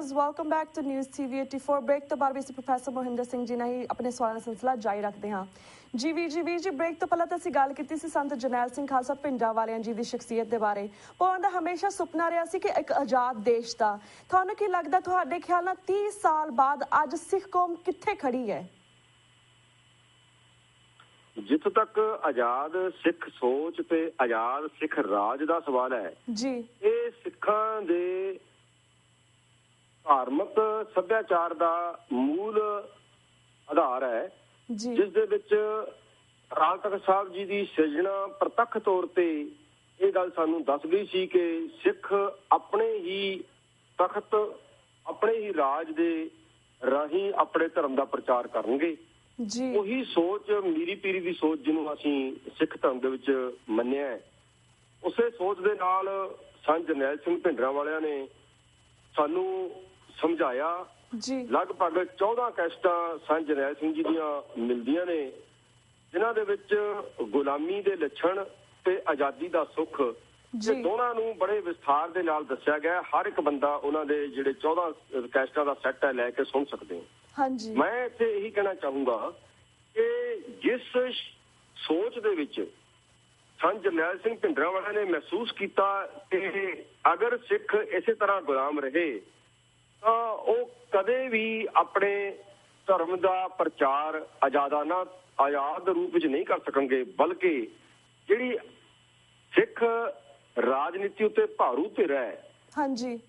Viewers welcome back to news TV 84 break तो बाद ਅਸੀਂ ਪ੍ਰੋਫੈਸਰ ਮੋਹਿੰਦਰ ਸਿੰਘ ਜੀ ਨਾਲ ਹੀ ਆਪਣੇ ਸਵਾਲਾਂ ਦਾ ਸਿਲਸਿਲਾ ਜਾਰੀ ਰੱਖਦੇ ਹਾਂ। ਜੀ ਵੀਰ ਜੀ ਬ੍ਰੇਕ ਤੋਂ ਪਹਿਲਾਂ ਤਾਂ ਅਸੀਂ ਗੱਲ ਕੀਤੀ ਸੀ ਸੰਤ ਜਰਨੈਲ ਸਿੰਘ ਖਾਲਸਾ ਪਿੰਡਾਂ ਵਾਲਿਆਂ ਜੀ ਦੀ ਸ਼ਖਸੀਅਤ ਦੇ ਬਾਰੇ। ਉਹਨਾਂ ਦਾ ਹਮੇਸ਼ਾ ਸੁਪਨਾ ਰਿਹਾ ਸੀ ਕਿ ਇੱਕ ਆਜ਼ਾਦ ਦੇਸ਼ ਦਾ। ਤੁਹਾਨੂੰ ਕੀ ਲੱਗਦਾ ਤੁਹਾਡੇ ਖਿਆਲ ਨਾਲ 30 ਸਾਲ ਬਾਅਦ ਅੱਜ ਸਿੱਖ ਕੌਮ ਕਿੱਥੇ ਖੜੀ ਹੈ? ਜਿੱਥੋਂ ਤੱਕ ਆਜ਼ਾਦ ਸਿੱਖ ਸੋਚ ਤੇ ਆਜ਼ਾਦ ਸਿੱਖ ਰਾਜ ਦਾ ਸਵਾਲ ਹੈ ਜੀ, ਇਹ ਸਿੱਖਾਂ ਦੇ ਧਾਰਮਿਕ ਸੱਭਿਆਚਾਰ ਦਾ ਮੂਲ ਆਧਾਰ ਹੈ, ਜਿਸ ਦੇ ਵਿੱਚ ਅਕਾਲ ਤਖ਼ਤ ਸਾਹਿਬ ਜੀ ਦੀ ਸਿਰਜਣਾ ਪ੍ਰਤੱਖ ਤੌਰ ਤੇ ਇਹ ਗੱਲ ਸਾਨੂੰ ਦੱਸ ਗਈ ਸੀ ਕਿ ਸਿੱਖ ਆਪਣੇ ਹੀ ਤਖ਼ਤ ਆਪਣੇ ਹੀ ਰਾਜ ਦੇ ਰਾਹੀਂ ਆਪਣੇ ਧਰਮ ਦਾ ਪ੍ਰਚਾਰ ਕਰਨਗੇ। ਉਹੀ ਸੋਚ ਮੀਰੀ ਪੀਰੀ ਦੀ ਸੋਚ ਜਿਹਨੂੰ ਅਸੀਂ ਸਿੱਖ ਧਰਮ ਦੇ ਵਿੱਚ ਮੰਨਿਆ ਹੈ, ਉਸੇ ਸੋਚ ਦੇ ਨਾਲ ਸੰਤ ਜਰਨੈਲ ਸਿੰਘ ਭਿੰਡਰਾਂ ਵਾਲਿਆਂ ਨੇ ਸਾਨੂੰ ਸਮਝਾਇਆ। ਲਗਭਗ 14 ਕੈਸਟਾਂ ਸੰਤ ਜਰਨੈਲ ਸਿੰਘ ਜੀ ਦੀਆਂ ਮਿਲਦੀਆਂ ਨੇ, ਜਿਨ੍ਹਾਂ ਦੇ ਵਿੱਚ ਗੁਲਾਮੀ ਦੇ ਲੱਛਣ ਤੇ ਆਜ਼ਾਦੀ ਦਾ ਸੁੱਖ ਇਹ ਦੋਨਾਂ ਨੂੰ ਬੜੇ ਵਿਸਥਾਰ ਦੇ ਨਾਲ ਦੱਸਿਆ ਗਿਆ। ਹਰ ਇੱਕ ਬੰਦਾ ਉਹਨਾਂ ਦੇ ਜਿਹੜੇ 14 ਕੈਸਟਾਂ ਦਾ ਸੈੱਟ ਹੈ ਲੈ ਕੇ ਸੁਣ ਸਕਦੇ ਹੋ। ਮੈਂ ਇੱਥੇ ਇਹੀ ਕਹਿਣਾ ਚਾਹੂੰਗਾ ਕਿ ਜਿਸ ਸੋਚ ਦੇ ਵਿੱਚ ਸੰਤ ਜਰਨੈਲ ਸਿੰਘ ਭਿੰਡਰਾਂ ਵਾਲਿਆਂ ਨੇ ਮਹਿਸੂਸ ਕੀਤਾ ਕਿ ਅਗਰ ਸਿੱਖ ਇਸੇ ਤਰ੍ਹਾਂ ਗੁਲਾਮ ਰਹੇ ਤਾਂ ਉਹ ਕਦੇ ਵੀ ਆਪਣੇ ਧਰਮ ਦਾ ਪ੍ਰਚਾਰ ਆਜ਼ਾਦ ਰੂਪ ਵਿੱਚ ਨਹੀਂ ਕਰ ਸਕਣਗੇ, ਬਲਕਿ ਜਿਹੜੀ ਸਿੱਖ ਰਾਜਨੀਤੀ ਉੱਤੇ ਭਾਰੂ ਧਿਰ ਹੈ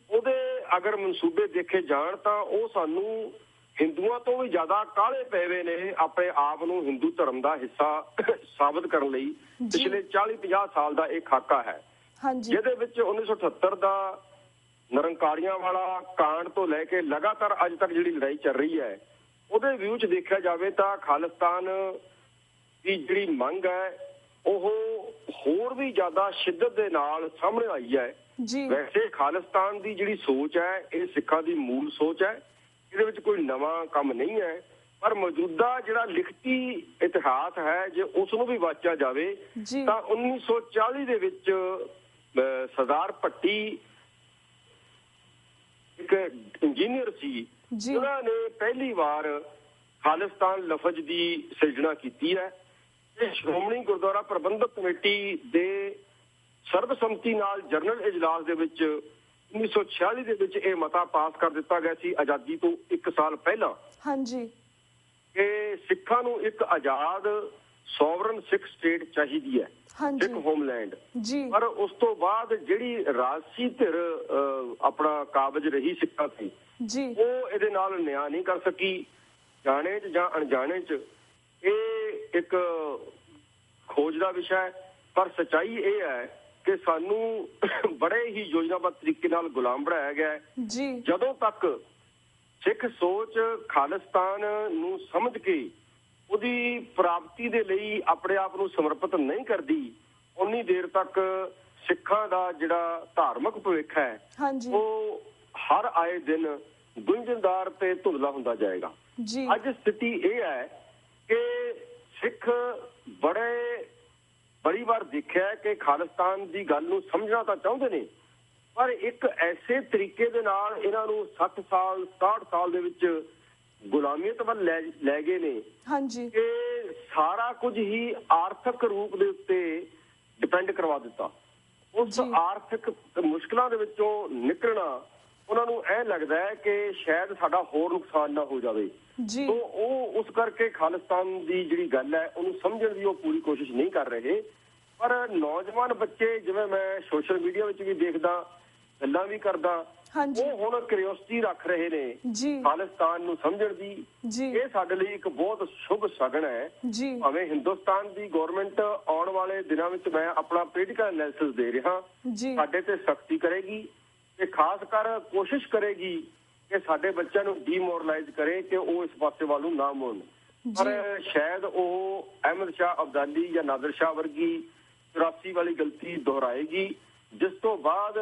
ਉਹਦੇ ਅਗਰ ਮਨਸੂਬੇ ਦੇਖੇ ਜਾਣ ਤਾਂ ਉਹ ਸਾਨੂੰ ਹਿੰਦੂਆਂ ਤੋਂ ਵੀ ਜ਼ਿਆਦਾ ਕਾਹਲੇ ਪਏ ਹੋਏ ਨੇ ਆਪਣੇ ਆਪ ਨੂੰ ਹਿੰਦੂ ਧਰਮ ਦਾ ਹਿੱਸਾ ਸਾਬਤ ਕਰਨ ਲਈ। ਪਿਛਲੇ 40-50 ਸਾਲ ਦਾ ਇਹ ਖਾਕਾ ਹੈ, ਜਿਹਦੇ ਵਿੱਚ 1978 ਦਾ ਨਿਰੰਕਾਰੀਆਂ ਵਾਲਾ ਕਾਂਡ ਤੋਂ ਲੈ ਕੇ ਲਗਾਤਾਰ ਅੱਜ ਤੱਕ ਜਿਹੜੀ ਲੜਾਈ ਚੱਲ ਰਹੀ ਹੈ, ਉਹਦੇ ਵਿਊ 'ਚ ਦੇਖਿਆ ਜਾਵੇ ਤਾਂ ਖਾਲਿਸਤਾਨ ਦੀ ਜਿਹੜੀ ਮੰਗ ਹੈ ਉਹ ਹੋਰ ਵੀ ਜ਼ਿਆਦਾ ਸ਼ਿੱਦਤ ਦੇ ਨਾਲ ਸਾਹਮਣੇ ਆਈ ਹੈ। ਵੈਸੇ ਖਾਲਿਸਤਾਨ ਦੀ ਜਿਹੜੀ ਸੋਚ ਹੈ ਇਹ ਸਿੱਖਾਂ ਦੀ ਮੂਲ ਸੋਚ ਹੈ, ਇਹਦੇ ਵਿੱਚ ਕੋਈ ਨਵਾਂ ਕੰਮ ਨਹੀਂ ਹੈ, ਪਰ ਮੌਜੂਦਾ ਜਿਹੜਾ ਲਿਖਤੀ ਇਤਿਹਾਸ ਹੈ ਜੇ ਉਸ ਨੂੰ ਵੀ ਵਾਚਿਆ ਜਾਵੇ ਤਾਂ 1940 ਦੇ ਵਿੱਚ ਸਰਦਾਰ ਭੱਟੀ ਇੱਕ ਇੰਜੀਨੀਅਰ ਸੀ, ਉਹਨਾਂ ਨੇ ਪਹਿਲੀ ਵਾਰ ਖਾਲਿਸਤਾਨ ਲਫ਼ਜ਼ ਦੀ ਸਿਰਜਣਾ ਕੀਤੀ ਹੈ। ਇਹ ਸ਼੍ਰੋਮਣੀ ਗੁਰਦੁਆਰਾ ਪ੍ਰਬੰਧਕ ਕਮੇਟੀ ਦੇ ਸਰਬਸੰਮਤੀ ਨਾਲ ਜਨਰਲ ਇਜਲਾਸ ਦੇ ਵਿੱਚ 1946 ਦੇ ਵਿੱਚ ਇਹ ਮਤਾ ਪਾਸ ਕਰ ਦਿੱਤਾ ਗਿਆ ਸੀ ਆਜ਼ਾਦੀ ਤੋਂ 1 ਸਾਲ ਪਹਿਲਾਂ ਕਿ ਸਿੱਖਾਂ ਨੂੰ ਇੱਕ ਆਜ਼ਾਦ ਸੋਵਰਨ ਸਿੱਖ ਸਟੇਟ ਚਾਹੀਦੀ ਹੈ, ਸਿੱਖ ਹੋਮਲੈਂਡ। ਪਰ ਉਸ ਤੋਂ ਬਾਅਦ ਜਿਹੜੀ ਰਾਜਸੀ ਧਿਰ ਆਪਣਾ ਕਾਬਜ਼ ਰਹੀ ਸਿੱਖਾਂ ਸੀ ਉਹ ਇਹਦੇ ਨਾਲ ਨਿਆਂ ਨਹੀਂ ਕਰ ਸਕੀ, ਜਾਣੇ 'ਚ ਜਾਂ ਅਣਜਾਣੇ 'ਚ। ਇਹ ਇੱਕ ਖੋਜ ਦਾ ਵਿਸ਼ਾ ਹੈ, ਪਰ ਸੱਚਾਈ ਇਹ ਹੈ ਕਿ ਸਾਨੂੰ ਬੜੇ ਹੀ ਯੋਜਨਾਬੱਧ ਤਰੀਕੇ ਨਾਲ ਗੁਲਾਮ ਬਣਾਇਆ ਗਿਆ ਹੈ। ਜਦੋਂ ਤੱਕ ਸਿੱਖ ਸੋਚ ਖਾਲਿਸਤਾਨ ਨੂੰ ਸਮਝ ਕੇ ਉਹਦੀ ਪ੍ਰਾਪਤੀ ਦੇ ਲਈ ਆਪਣੇ ਆਪ ਨੂੰ ਸਮਰਪਿਤ ਨਹੀਂ ਕਰਦੀ, ਉਨੀ ਦੇਰ ਤੱਕ ਸਿੱਖਾਂ ਦਾ ਜਿਹੜਾ ਧਾਰਮਿਕ ਭਵਿੱਖ ਹੈ ਉਹ ਹਰ ਆਏ ਦਿਨ ਗੁੰਝਲਦਾਰ ਤੇ ਧੁੰਦਲਾ ਹੁੰਦਾ ਜਾਏਗਾ। ਅੱਜ ਸਥਿਤੀ ਇਹ ਹੈ ਕਿ ਸਿੱਖ ਬੜੀ ਵਾਰ ਦੇਖਿਆ ਕਿ ਖਾਲਿਸਤਾਨ ਦੀ ਗੱਲ ਨੂੰ ਸਮਝਣਾ ਤਾਂ ਚਾਹੁੰਦੇ ਨੇ, ਪਰ ਇੱਕ ਐਸੇ ਤਰੀਕੇ ਦੇ ਨਾਲ ਇਹਨਾਂ ਨੂੰ 60 ਸਾਲ 67 ਸਾਲ ਦੇ ਵਿੱਚ ਗੁਲਾਮੀਅਤ ਵੱਲ ਲੈ ਗਏ ਨੇ ਕਿ ਸਾਰਾ ਕੁਝ ਹੀ ਆਰਥਿਕ ਰੂਪ ਦੇ ਉੱਤੇ ਡਿਪੈਂਡ ਕਰਵਾ ਦਿੱਤਾ। ਉਸ ਆਰਥਿਕ ਮੁਸ਼ਕਲਾਂ ਦੇ ਵਿੱਚੋਂ ਨਿਕਲਣਾ ਉਹਨਾਂ ਨੂੰ ਇਹ ਲੱਗਦਾ ਹੈ ਕਿ ਸ਼ਾਇਦ ਸਾਡਾ ਹੋਰ ਨੁਕਸਾਨ ਨਾ ਹੋ ਜਾਵੇ, ਤੋ ਉਹ ਉਸ ਕਰਕੇ ਖਾਲਿਸਤਾਨ ਦੀ ਜਿਹੜੀ ਗੱਲ ਹੈ ਉਹਨੂੰ ਸਮਝਣ ਦੀ ਉਹ ਪੂਰੀ ਕੋਸ਼ਿਸ਼ ਨਹੀਂ ਕਰ ਰਹੇ। ਪਰ ਨੌਜਵਾਨ ਬੱਚੇ, ਜਿਵੇਂ ਮੈਂ ਸੋਸ਼ਲ ਮੀਡੀਆ ਵਿੱਚ ਵੀ ਦੇਖਦਾ, ਗੱਲਾਂ ਵੀ ਕਰਦਾ, ਉਹ ਹੁਣ ਕਿਉਰਿਓਸਿਟੀ ਰੱਖ ਰਹੇ ਨੇ ਖਾਲਿਸਤਾਨ ਨੂੰ ਸਮਝਣ ਦੀ। ਇਹ ਸਾਡੇ ਲਈ ਇੱਕ ਬਹੁਤ ਸ਼ੁਭ ਸ਼ਗਨ ਹੈ। ਭਾਵੇਂ ਹਿੰਦੁਸਤਾਨ ਦੀ ਗੌਰਮੈਂਟ ਆਉਣ ਵਾਲੇ ਦਿਨਾਂ ਵਿੱਚ, ਮੈਂ ਆਪਣਾ ਪੋਲੀਟੀਕਲ ਐਨਾਲਿਸਿਸ ਦੇ ਰਿਹਾ, ਸਾਡੇ ਤੇ ਸਖਤੀ ਕਰੇਗੀ ਤੇ ਖਾਸ ਕਰ ਕੋਸ਼ਿਸ਼ ਕਰੇਗੀ ਕਿ ਸਾਡੇ ਬੱਚਿਆਂ ਨੂੰ ਡੀਮੋਰਲਾਈਜ਼ ਕਰੇ ਕਿ ਉਹ ਇਸ ਪਾਸੇ ਵੱਲ ਨੂੰ ਨਾ ਮੁੜਨ। ਪਰ ਸ਼ਾਇਦ ਉਹ ਅਹਿਮਦ ਸ਼ਾਹ ਅਬਦਾਲੀ ਜਾਂ ਨਾਦਰ ਸ਼ਾਹ ਵਰਗੀ 84 ਵਾਲੀ ਗਲਤੀ ਦੁਹਰਾਏਗੀ, ਜਿਸ ਤੋਂ ਬਾਅਦ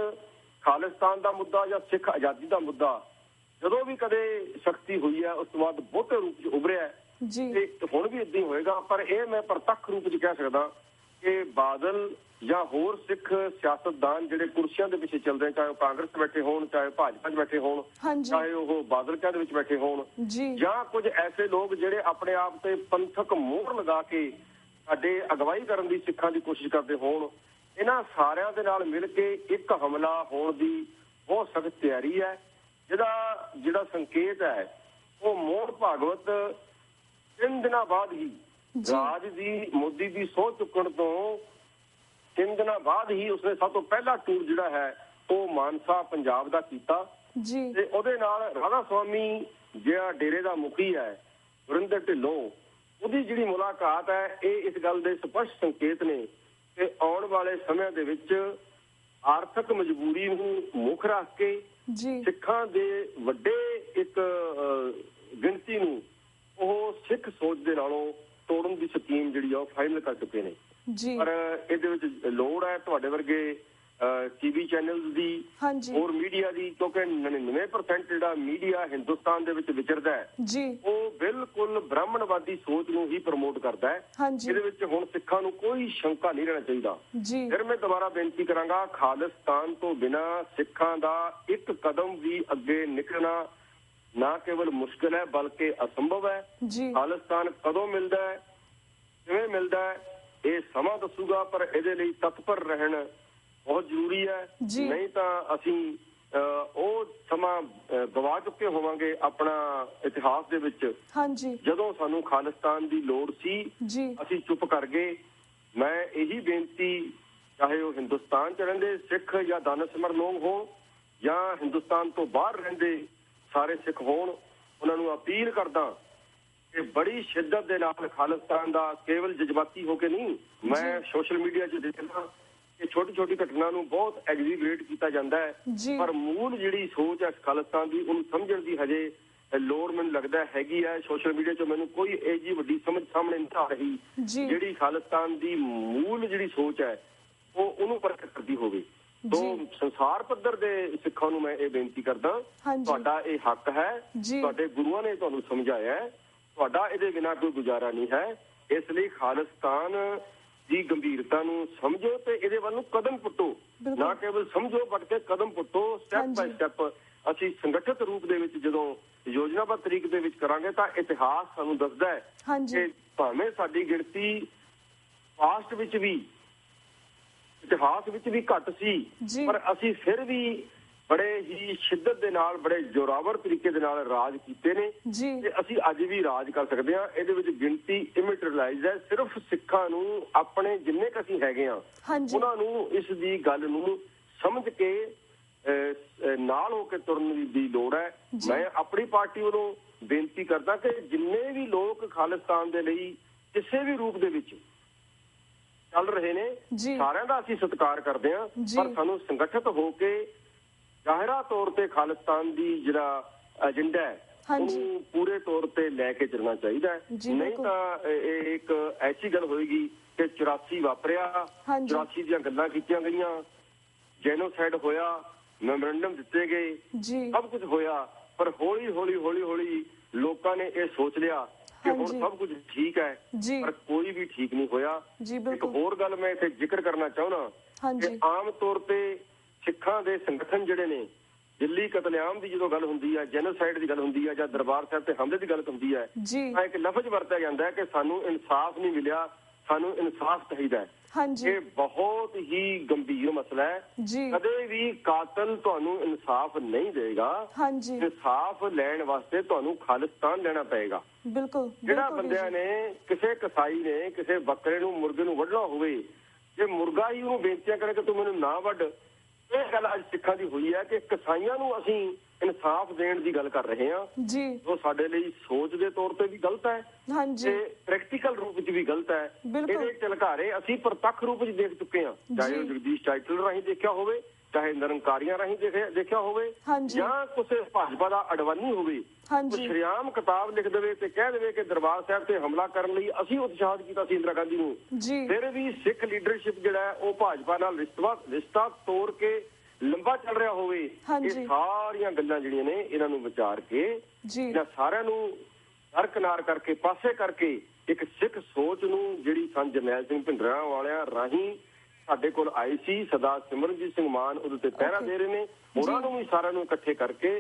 ਖਾਲਿਸਤਾਨ ਦਾ ਮੁੱਦਾ ਜਾਂ ਸਿੱਖ ਆਜ਼ਾਦੀ ਦਾ ਮੁੱਦਾ ਜਦੋਂ ਵੀ ਕਦੇ ਸਖਤੀ ਹੋਈ ਹੈ ਉਸ ਤੋਂ ਬਾਅਦ ਬਹੁਤੇ ਰੂਪ 'ਚ ਉਭਰਿਆ ਤੇ ਹੁਣ ਵੀ ਏਦਾਂ ਹੀ ਹੋਏਗਾ। ਪਰ ਇਹ ਮੈਂ ਪ੍ਰਤੱਖ ਰੂਪ 'ਚ ਕਹਿ ਸਕਦਾ ਕਿ ਬਾਦਲ ਜਾਂ ਹੋਰ ਸਿੱਖ ਸਿਆਸਤਦਾਨ ਜਿਹੜੇ ਕੁਰਸੀਆਂ ਦੇ ਪਿੱਛੇ ਚੱਲਦੇ, ਚਾਹੇ ਉਹ ਕਾਂਗਰਸ 'ਚ ਬੈਠੇ ਹੋਣ, ਚਾਹੇ ਭਾਜਪਾ 'ਚ ਬੈਠੇ ਹੋਣ, ਚਾਹੇ ਉਹ ਬਾਦਲਕਿਆਂ ਦੇ ਵਿੱਚ ਬੈਠੇ ਹੋਣ, ਜਾਂ ਕੁਝ ਐਸੇ ਲੋਕ ਜਿਹੜੇ ਆਪਣੇ ਆਪ ਤੇ ਪੰਥਕ ਮੋਹਰ ਲਗਾ ਕੇ ਸਾਡੇ ਅਗਵਾਈ ਕਰਨ ਦੀ ਸਿੱਖਾਂ ਦੀ ਕੋਸ਼ਿਸ਼ ਕਰਦੇ ਹੋਣ, ਇਹਨਾਂ ਸਾਰਿਆਂ ਦੇ ਨਾਲ ਮਿਲ ਕੇ ਇੱਕ ਹਮਲਾ ਹੋਣ ਦੀ ਬਹੁਤ ਸਖਤ ਤਿਆਰੀ ਹੈ, ਜਿਹਦਾ ਜਿਹੜਾ ਸੰਕੇਤ ਹੈ ਉਹ ਮੋਹਨ ਭਾਗਵਤ 3 ਦਿਨਾਂ ਬਾਅਦ ਹੀ ਰਾਜ ਦੀ ਮੋਦੀ ਦੀ ਸਹੁੰ ਚੁੱਕਣ ਤੋਂ 3 ਦਿਨਾਂ ਬਾਅਦ ਹੀ ਉਸਨੇ ਸਭ ਤੋਂ ਪਹਿਲਾ ਟੂਰ ਜਿਹੜਾ ਹੈ ਉਹ ਮਾਨਸਾ ਪੰਜਾਬ ਦਾ ਕੀਤਾ ਤੇ ਉਹਦੇ ਨਾਲ ਰਾਧਾ ਸਵਾਮੀ ਜਿਹੜਾ ਡੇਰੇ ਦਾ ਮੁਖੀ ਹੈ ਵਰਿੰਦਰ ਢਿੱਲੋਂ, ਉਹਦੀ ਜਿਹੜੀ ਮੁਲਾਕਾਤ ਹੈ ਇਹ ਇਸ ਗੱਲ ਦੇ ਸਪਸ਼ਟ ਸੰਕੇਤ ਨੇ ਕਿ ਆਉਣ ਵਾਲੇ ਸਮਿਆਂ ਦੇ ਵਿੱਚ ਆਰਥਿਕ ਮਜਬੂਰੀ ਨੂੰ ਮੁੱਖ ਰੱਖ ਕੇ ਸਿੱਖਾਂ ਦੇ ਵੱਡੇ ਇੱਕ ਗਿਣਤੀ ਨੂੰ ਉਹ ਸਿੱਖ ਸੋਚ ਦੇ ਨਾਲੋਂ ਤੋੜਨ ਦੀ ਸਕੀਮ ਜਿਹੜੀ ਆ ਉਹ ਫਾਈਨਲ ਕਰ ਚੁੱਕੇ ਨੇ। ਪਰ ਇਹਦੇ ਵਿੱਚ ਲੋੜ ਹੈ ਤੁਹਾਡੇ ਵਰਗੇ ਟੀਵੀ ਚੈਨਲਸ ਦੀ, ਹੋਰ ਮੀਡੀਆ ਦੀ, ਕਿਉਂਕਿ 99% ਜਿਹੜਾ ਮੀਡੀਆ ਹਿੰਦੁਸਤਾਨ ਦੇ ਵਿੱਚ ਵਿਚਰਦਾ ਹੈ ਉਹ ਬਿਲਕੁਲ ਬ੍ਰਾਹਮਣਵਾਦੀ ਸੋਚ ਨੂੰ ਹੀ ਪ੍ਰਮੋਟ ਕਰਦਾ ਹੈ। ਇਹਦੇ ਵਿੱਚ ਹੁਣ ਸਿੱਖਾਂ ਨੂੰ ਕੋਈ ਸ਼ੰਕਾ ਨਹੀਂ ਰਹਿਣਾ ਚਾਹੀਦਾ। ਫਿਰ ਮੈਂ ਦੁਬਾਰਾ ਬੇਨਤੀ ਕਰਾਂਗਾ, ਖਾਲਿਸਤਾਨ ਤੋਂ ਬਿਨਾਂ ਸਿੱਖਾਂ ਦਾ ਇੱਕ ਕਦਮ ਵੀ ਅੱਗੇ ਨਿਕਲਣਾ ਨਾ ਕੇਵਲ ਮੁਸ਼ਕਿਲ ਹੈ ਬਲਕਿ ਅਸੰਭਵ ਹੈ। ਖਾਲਿਸਤਾਨ ਕਦੋਂ ਮਿਲਦਾ ਹੈ, ਕਿਵੇਂ ਮਿਲਦਾ ਹੈ, ਇਹ ਸਮਾਂ ਦੱਸੂਗਾ, ਪਰ ਇਹਦੇ ਲਈ ਤਤਪਰ ਰਹਿਣ ਬਹੁਤ ਜ਼ਰੂਰੀ ਹੈ। ਨਹੀਂ ਤਾਂ ਅਸੀਂ ਉਹ ਸਮਾਂ ਗਵਾ ਚੁੱਕੇ ਹੋਵਾਂਗੇ ਆਪਣਾ ਇਤਿਹਾਸ ਦੇ ਵਿੱਚ, ਜਦੋਂ ਸਾਨੂੰ ਖਾਲਿਸਤਾਨ ਦੀ ਲੋੜ ਸੀ ਅਸੀਂ ਚੁੱਪ ਕਰ ਗਏ। ਮੈਂ ਇਹੀ ਬੇਨਤੀ, ਚਾਹੇ ਉਹ ਹਿੰਦੁਸਤਾਨ 'ਚ ਰਹਿੰਦੇ ਸਿੱਖ ਜਾਂ ਦਾਨਿਸ਼ਮਰ ਲੋਕ ਹੋਣ ਜਾਂ ਹਿੰਦੁਸਤਾਨ ਤੋਂ ਬਾਹਰ ਰਹਿੰਦੇ ਸਾਰੇ ਸਿੱਖ ਹੋਣ, ਉਹਨਾਂ ਨੂੰ ਅਪੀਲ ਕਰਦਾ ਕਿ ਬੜੀ ਸ਼ਿੱਦਤ ਦੇ ਨਾਲ ਖਾਲਿਸਤਾਨ ਦਾ ਕੇਵਲ ਜਜ਼ਬਾਤੀ ਹੋ ਕੇ ਨਹੀਂ, ਮੈਂ ਸੋਸ਼ਲ ਮੀਡੀਆ 'ਚ ਦੇਖਦਾ ਕਿ ਛੋਟੀ ਛੋਟੀ ਘਟਨਾ ਨੂੰ ਬਹੁਤ ਐਗਜ਼ੀਗਰੇਟ ਕੀਤਾ ਜਾਂਦਾ ਹੈ, ਪਰ ਮੂਲ ਜਿਹੜੀ ਸੋਚ ਹੈ ਖਾਲਿਸਤਾਨ ਦੀ ਉਹਨੂੰ ਸਮਝਣ ਦੀ ਹਜੇ ਲੋੜ ਮੈਨੂੰ ਲੱਗਦਾ ਹੈਗੀ ਹੈ। ਸੋਸ਼ਲ ਮੀਡੀਆ 'ਚ ਮੈਨੂੰ ਕੋਈ ਇਹ ਜੀ ਵੱਡੀ ਸਮਝ ਸਾਹਮਣੇ ਨਹੀਂ ਆ ਰਹੀ ਜਿਹੜੀ ਖਾਲਿਸਤਾਨ ਦੀ ਮੂਲ ਜਿਹੜੀ ਸੋਚ ਹੈ ਉਹਨੂੰ ਪ੍ਰਗਟ ਕਰਦੀ ਹੋਵੇ। ਤੋਂ ਸੰਸਾਰ ਪੱਧਰ ਦੇ ਸਿੱਖਾਂ ਨੂੰ ਮੈਂ ਇਹ ਬੇਨਤੀ ਕਰਦਾ, ਤੁਹਾਡਾ ਇਹ ਹੱਕ ਹੈ, ਤੁਹਾਡੇ ਗੁਰੂਆਂ ਨੇ ਤੁਹਾਨੂੰ ਸਮਝਾਇਆ ਹੈ, ਤੁਹਾਡਾ ਇਹਦੇ ਬਿਨਾਂ ਕੋਈ ਗੁਜ਼ਾਰਾ ਨਹੀਂ ਹੈ। ਇਸ ਲਈ ਖਾਲਿਸਤਾਨ ਦੀ ਗੰਭੀਰਤਾ ਨੂੰ ਸਮਝੋ ਤੇ ਇਹਦੇ ਵੱਲ ਨੂੰ ਕਦਮ ਪੁੱਟੋ, ਨਾ ਕੇਵਲ ਸਮਝੋ ਬਲਕਿ ਕਦਮ ਪੁੱਟੋ। ਸਟੈਪ ਬਾਈ ਸਟੈਪ ਅਸੀਂ ਸੰਗਠਿਤ ਰੂਪ ਦੇ ਵਿੱਚ ਜਦੋਂ ਯੋਜਨਾਬੱਧ ਤਰੀਕੇ ਦੇ ਵਿੱਚ ਕਰਾਂਗੇ ਤਾਂ ਇਤਿਹਾਸ ਸਾਨੂੰ ਦੱਸਦਾ ਹੈ ਕਿ ਭਾਵੇਂ ਸਾਡੀ ਗਿਣਤੀ ਪਾਸਟ ਵਿੱਚ ਵੀ ਇਤਿਹਾਸ ਵਿੱਚ ਵੀ ਘੱਟ ਸੀ, ਪਰ ਅਸੀਂ ਫਿਰ ਵੀ ਬੜੇ ਹੀ ਸ਼ਿੱਦਤ ਦੇ ਨਾਲ ਬੜੇ ਜ਼ੋਰਾਵਰ ਤਰੀਕੇ ਦੇ ਨਾਲ ਰਾਜ ਕੀਤੇ ਨੇ ਤੇ ਅਸੀਂ ਅੱਜ ਵੀ ਰਾਜ ਕਰ ਸਕਦੇ ਹਾਂ। ਇਹਦੇ ਵਿੱਚ ਗਿਣਤੀ ਇਮੈਟਰੀਅਲਾਈਜ਼ ਹੈ। ਸਿਰਫ ਸਿੱਖਾਂ ਨੂੰ ਆਪਣੇ ਜਿੰਨੇ ਕੁ ਅਸੀਂ ਹੈਗੇ ਆ ਉਹਨਾਂ ਨੂੰ ਇਸ ਦੀ ਗੱਲ ਨੂੰ ਸਮਝ ਕੇ ਨਾਲ ਹੋ ਕੇ ਤੁਰਨ ਦੀ ਲੋੜ ਹੈ। ਮੈਂ ਆਪਣੀ ਪਾਰਟੀ ਵੱਲੋਂ ਬੇਨਤੀ ਕਰਦਾ ਕਿ ਜਿੰਨੇ ਵੀ ਲੋਕ ਖਾਲਿਸਤਾਨ ਦੇ ਲਈ ਕਿਸੇ ਵੀ ਰੂਪ ਦੇ ਵਿੱਚ ਚੱਲ ਰਹੇ ਨੇ ਸਾਰਿਆਂ ਦਾ ਅਸੀਂ ਸਤਿਕਾਰ ਕਰਦੇ ਹਾਂ, ਪਰ ਸਾਨੂੰ ਸੰਗਠਿਤ ਹੋ ਕੇ ਜ਼ਾਹਿਰਾ ਤੌਰ ਤੇ ਖਾਲਿਸਤਾਨ ਦੀ ਜਿਹੜਾ ਏਜੰਡਾ ਹੈ ਉਹਨੂੰ ਪੂਰੇ ਤੌਰ ਤੇ ਲੈ ਕੇ ਚੱਲਣਾ ਚਾਹੀਦਾ ਹੈ। ਨਹੀਂ ਤਾਂ ਇਹ ਇੱਕ ਐਸੀ ਗੱਲ ਹੋਏਗੀ ਕਿ 84 ਵਾਪਰਿਆ, 84 ਦੀਆਂ ਗੱਲਾਂ ਕੀਤੀਆਂ ਗਈਆਂ, ਜੈਨੋਸਾਈਡ ਹੋਇਆ, ਮੈਮੋਰੰਡਮ ਦਿੱਤੇ ਗਏ, ਸਭ ਕੁਝ ਹੋਇਆ, ਪਰ ਹੌਲੀ ਹੌਲੀ ਹੌਲੀ ਹੌਲੀ ਲੋਕਾਂ ਨੇ ਇਹ ਸੋਚ ਲਿਆ ਕਿ ਹੁਣ ਸਭ ਕੁਝ ਠੀਕ ਹੈ, ਪਰ ਕੋਈ ਵੀ ਠੀਕ ਨਹੀਂ ਹੋਇਆ। ਇੱਕ ਹੋਰ ਗੱਲ ਮੈਂ ਇੱਥੇ ਜ਼ਿਕਰ ਕਰਨਾ ਚਾਹੁੰਦਾ ਕਿ ਆਮ ਤੌਰ ਤੇ ਸਿੱਖਾਂ ਦੇ ਸੰਗਠਨ ਜਿਹੜੇ ਨੇ, ਦਿੱਲੀ ਕਤਲੇਆਮ ਦੀ ਜਦੋਂ ਗੱਲ ਹੁੰਦੀ ਹੈ, ਜੈਨੋਸਾਈਡ ਦੀ ਗੱਲ ਹੁੰਦੀ ਹੈ ਜਾਂ ਦਰਬਾਰ ਸਾਹਿਬ ਤੇ ਹਮਲੇ ਦੀ ਗੱਲ ਹੁੰਦੀ ਹੈ ਤਾਂ ਇੱਕ ਲਫ਼ਜ਼ ਵਰਤਿਆ ਜਾਂਦਾ ਹੈ ਕਿ ਸਾਨੂੰ ਇਨਸਾਫ ਨਹੀਂ ਮਿਲਿਆ, ਸਾਨੂੰ ਇਨਸਾਫ ਚਾਹੀਦਾ ਹੈ। ਇਹ ਬਹੁਤ ਹੀ ਗੰਭੀਰ ਮਸਲਾ ਹੈ। ਕਦੇ ਵੀ ਕਾਤਲ ਤੁਹਾਨੂੰ ਇਨਸਾਫ ਨਹੀਂ ਦੇਗਾ। ਇਨਸਾਫ ਲੈਣ ਵਾਸਤੇ ਤੁਹਾਨੂੰ ਖਾਲਿਸਤਾਨ ਲੈਣਾ ਪਏਗਾ। ਜਿਹੜਾ ਬੰਦਿਆਂ ਨੇ ਕਿਸੇ ਕਸਾਈ ਨੇ ਕਿਸੇ ਬੱਕਰੇ ਨੂੰ ਮੁਰਗੇ ਨੂੰ ਵੱਢਣਾ ਹੋਵੇ, ਜੇ ਮੁਰਗਾ ਹੀ ਉਹਨੂੰ ਬੇਨਤੀਆਂ ਕਰੇ ਕਿ ਤੂੰ ਮੈਨੂੰ ਨਾ ਵੱਢ, ਇਹ ਗੱਲ ਅੱਜ ਸਿੱਖਾਂ ਦੀ ਹੋਈ ਹੈ ਕਿ ਕਸਾਈਆਂ ਨੂੰ ਅਸੀਂ ਇਨਸਾਫ ਦੇਣ ਦੀ ਗੱਲ ਕਰ ਰਹੇ ਹਾਂ, ਜੋ ਸਾਡੇ ਲਈ ਸੋਚ ਦੇ ਤੌਰ ਤੇ ਵੀ ਗਲਤ ਹੈ ਤੇ ਪ੍ਰੈਕਟੀਕਲ ਰੂਪ ਵਿੱਚ ਵੀ ਗਲਤ ਹੈ। ਇਹਦੇ ਝਲਕਾਰੇ ਅਸੀਂ ਪ੍ਰਤੱਖ ਰੂਪ ਵਿੱਚ ਦੇਖ ਚੁੱਕੇ ਹਾਂ, ਚਾਹੇ ਉਹ ਜਗਦੀਸ਼ ਟਾਈਟਲ ਰਾਹੀਂ ਦੇਖਿਆ ਹੋਵੇ, ਚਾਹੇ ਨਿਰੰਕਾਰੀਆਂ ਰਾਹੀਂ ਦੇਖਿਆ ਹੋਵੇ, ਜਾਂ ਕਿਸੇ ਭਾਜਪਾ ਦਾ ਅਡਵਾਨੀ ਹੋਵੇ, ਸ਼੍ਰੀਆਮ ਕਿਤਾਬ ਲਿਖ ਦੇਵੇ ਤੇ ਕਹਿ ਦੇਵੇ ਕਿ ਦਰਬਾਰ ਸਾਹਿਬ ਤੇ ਹਮਲਾ ਕਰਨ ਲਈ ਅਸੀਂ ਉਤਸ਼ਾਹਿਤ ਕੀਤਾ ਸੀ ਇੰਦਰਾ ਗਾਂਧੀ ਨੂੰ, ਫਿਰ ਵੀ ਸਿੱਖ ਲੀਡਰਸ਼ਿਪ ਜਿਹੜਾ ਉਹ ਭਾਜਪਾ ਨਾਲ ਰਿਸ਼ਤਾ ਤੋੜ ਕੇ ਲੰਬਾ ਚੱਲ ਰਿਹਾ ਹੋਵੇ। ਇਹ ਸਾਰੀਆਂ ਗੱਲਾਂ ਜਿਹੜੀਆਂ ਨੇ ਇਹਨਾਂ ਨੂੰ ਵਿਚਾਰ ਕੇ ਇਹਨਾਂ ਸਾਰਿਆਂ ਨੂੰ ਦਰਕਨਾਰ ਕਰਕੇ ਪਾਸੇ ਕਰਕੇ ਇੱਕ ਸਿੱਖ ਸੋਚ ਨੂੰ ਜਿਹੜੀ ਸੰਤ ਜਰਨੈਲ ਸਿੰਘ ਭਿੰਡਰਾਂ ਵਾਲਿਆਂ ਰਾਹੀਂ ਸਾਡੇ ਕੋਲ ਆਏ ਸੀ। ਸਰਦਾਰ ਸਿਮਰਨਜੀਤ ਸਿੰਘ ਮਾਨ ਉਹਦੇ ਤੇ ਪਹਿਰਾ ਦੇ ਰਹੇ ਨੇ। ਉਹਨਾਂ ਨੂੰ ਵੀ ਸਾਰਿਆਂ ਨੂੰ ਇਕੱਠੇ ਕਰਕੇ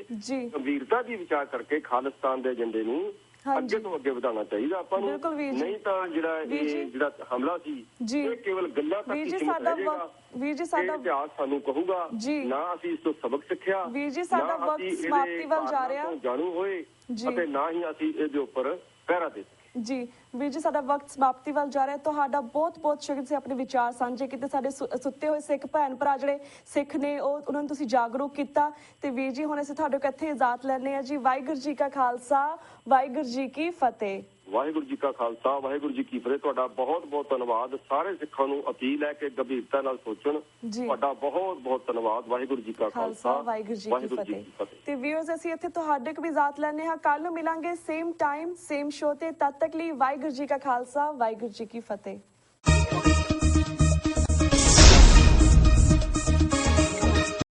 ਗੰਭੀਰਤਾ ਦੀ ਵਿਚਾਰ ਕਰਕੇ ਖਾਲਿਸਤਾਨ ਦੇ ਏਜੰਡੇ ਨੂੰ ਅੱਗੇ ਤੋਂ ਅੱਗੇ ਵਧਾਉਣਾ ਚਾਹੀਦਾ ਆਪਾਂ ਨੂੰ। ਨਹੀਂ ਤਾਂ ਜਿਹੜਾ ਹਮਲਾ ਸੀ ਇਹ ਕੇਵਲ ਗੱਲਾਂ ਤੱਕ ਹੀ ਸੀਮਿਤ ਰਹਿ ਜਾਏਗਾ। ਵੀਰ ਜੀ ਸਾਡਾ ਇਤਿਹਾਸ ਸਾਨੂੰ ਕਹੂਗਾ ਨਾ ਅਸੀਂ ਇਸ ਤੋਂ ਸਬਕ ਸਿੱਖਿਆ, ਵੀਰ ਜੀ ਸਾਡਾ ਵਕਤ ਸਮਾਪਤੀ ਵੱਲ ਜਾ ਰਿਹਾ, ਜਾਣੂ ਹੋਏ ਅਤੇ ਨਾ ਹੀ ਅਸੀਂ ਇਹਦੇ ਉੱਪਰ ਪਹਿਰਾ ਦੇ ਸਕੇ। ਜੀ ਵੀਰ ਜੀ ਸਾਡਾ ਵਕਤ ਸਮਾਪਤੀ ਵੱਲ ਜਾ ਰਿਹਾ। ਤੁਹਾਡਾ ਬਹੁਤ ਬਹੁਤ ਸ਼ੁਕਰੀਆ ਸੀ ਆਪਣੇ ਵਿਚਾਰ ਸਾਂਝੇ ਕੀਤੇ। ਸਾਡੇ ਸੁੱਤੇ ਹੋਏ ਸਿੱਖ ਭੈਣ ਭਰਾ ਜਿਹੜੇ ਸਿੱਖ ਨੇ ਉਹਨਾਂ ਨੂੰ ਤੁਸੀਂ ਜਾਗਰੂਕ ਕੀਤਾ। ਤੇ ਵੀਰ ਜੀ ਹੁਣ ਅਸੀਂ ਤੁਹਾਡੇ ਕੋਲ ਇੱਥੇ ਇਜਾਜ਼ਤ ਲੈਂਦੇ ਹਾਂ ਜੀ। ਵਾਹਿਗੁਰੂ ਜੀ ਕਾ ਖਾਲਸਾ, ਵਾਹਿਗੁਰੂ ਜੀ ਕੀ ਫਤਿਹ। ਵਾਹਿਗੁਰੂ ਜੀ ਕਾ ਖਾਲਸਾ, ਵਾਹਿਗੁਰੂ ਜੀ ਕੀ ਫਤਿਹ। ਤੁਹਾਡਾ ਬਹੁਤ ਬਹੁਤ ਧੰਨਵਾਦ। ਸਾਰੇ ਸਿੱਖਾਂ ਨੂੰ ਅਪੀਲ ਹੈ ਕਿ ਗੰਭੀਰਤਾ ਨਾਲ ਸੋਚਣ। ਤੁਹਾਡਾ ਬਹੁਤ ਬਹੁਤ ਧੰਨਵਾਦ। ਵਾਹਿਗੁਰੂ ਜੀ ਕਾ ਖਾਲਸਾ, ਵਾਹਿਗੁਰੂ ਜੀ ਕੀ ਫਤਿਹ। ਤੇ ਵੀਅਰਸ ਅਸੀਂ ਇੱਥੇ ਤੁਹਾਡੇ ਕੋਲ ਵੀ ਇਜਾਜ਼ਤ ਲੈਂਦੇ ਹਾਂ। ਕੱਲ ਨੂੰ ਮਿਲਾਂਗੇ ਸੇਮ ਟਾਈਮ ਸੇਮ ਸ਼ੋ ਤੇ। ਤਦ ਤੱਕ ਲਈ ਵਾਹਿਗੁਰੂ ਜੀ ਕਾ ਖਾਲਸਾ, ਵਾਹਿਗੁਰੂ ਜੀ ਕੀ ਫਤਿਹ।